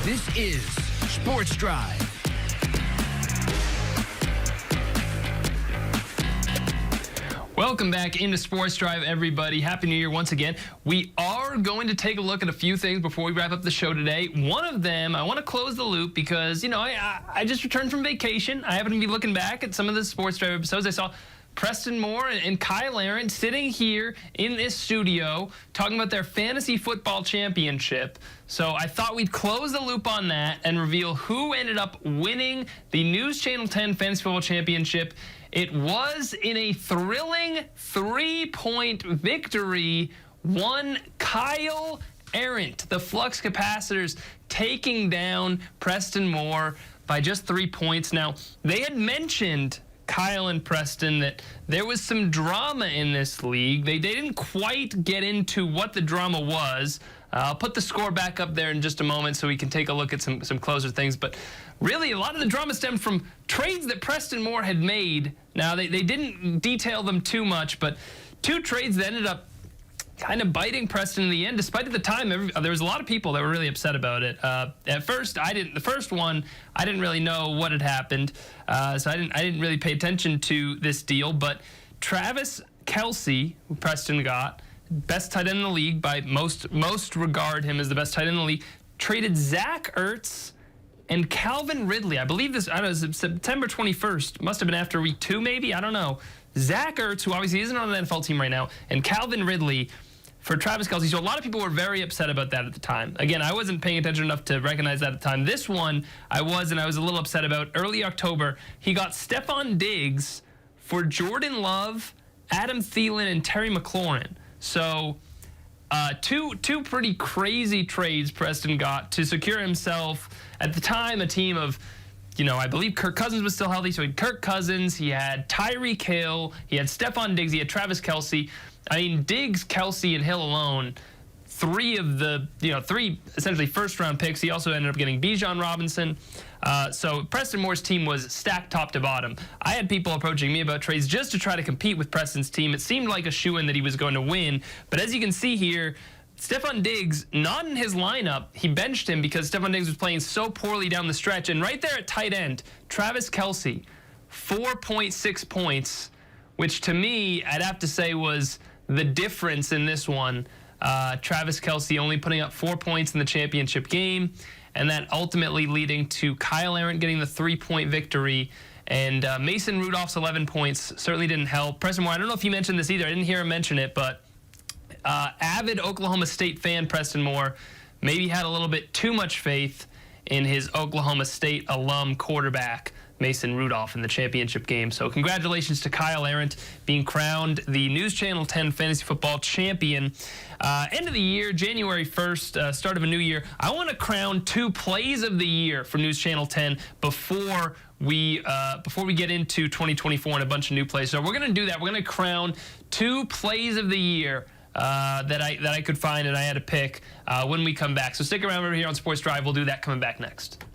This is Sports Drive. Welcome back into Sports Drive, everybody. Happy New Year once again. We are going to take a look at a few things before we wrap up the show today. One of them, I want to close the loop because, you know, I just returned from vacation. I happen to be looking back at some of the Sports Drive episodes. I saw Preston Moore and Kyle Arendt sitting here in this studio talking about their fantasy football championship. So I thought we'd close the loop on that and reveal who ended up winning the News Channel 10 Fantasy Football Championship. It was in a thrilling 3-point victory. One Kyle Arendt, the Flux Capacitors, taking down Preston Moore by just 3 points. Now, they had mentioned, Kyle and Preston, that there was some drama in this league. They didn't quite get into what the drama was. I'll put the score back up there in just a moment so we can take a look at some closer things. But really, a lot of the drama stemmed from trades that Preston Moore had made. Now, they didn't detail them too much, but two trades that ended up kind of biting Preston in the end. Despite at the time, there was a lot of people that were really upset about it. At first, the first one, I didn't really know what had happened, so I didn't really pay attention to this deal. But Travis Kelce, who Preston got, best tight end in the league by most regard him as the best tight end in the league, traded Zach Ertz and Calvin Ridley. I believe this, I don't know, September 21st. Must have been after week 2, maybe. I don't know. Zach Ertz, who obviously isn't on the NFL team right now, and Calvin Ridley for Travis Kelce. So a lot of people were very upset about that at the time. Again, I wasn't paying attention enough to recognize that at the time. This one, I was a little upset about. Early October, he got Stephon Diggs for Jordan Love, Adam Thielen, and Terry McLaurin. So two pretty crazy trades Preston got to secure himself, at the time, a team of, you know, I believe Kirk Cousins was still healthy, so he had Kirk Cousins, he had Tyreek Hill, he had Stephon Diggs, he had Travis Kelce. I mean, Diggs, Kelce, and Hill alone, three essentially first-round picks. He also ended up getting Bijan Robinson. So Preston Moore's team was stacked top to bottom. I had people approaching me about trades just to try to compete with Preston's team. It seemed like a shoo-in that he was going to win. But as you can see here, Stephon Diggs, not in his lineup. He benched him because Stephon Diggs was playing so poorly down the stretch. And right there at tight end, Travis Kelce, 4.6 points, which to me, I'd have to say was the difference in this one. Travis Kelce only putting up 4 points in the championship game, and that ultimately leading to Kyle Arendt getting the 3-point victory. And Mason Rudolph's 11 points certainly didn't help. Preston Moore, I don't know if you mentioned this either. I didn't hear him mention it, but avid Oklahoma State fan Preston Moore maybe had a little bit too much faith in his Oklahoma State alum quarterback, Mason Rudolph, in the championship game. So congratulations to Kyle Arendt being crowned the News Channel 10 Fantasy Football Champion. End of the year, January 1st, start of a new year. I want to crown 2 plays of the year for News Channel 10 before we get into 2024 and a bunch of new plays. So we're going to do that. We're going to crown 2 plays of the year that I could find and I had to pick when we come back. So stick around over here on Sports Drive. We'll do that coming back next.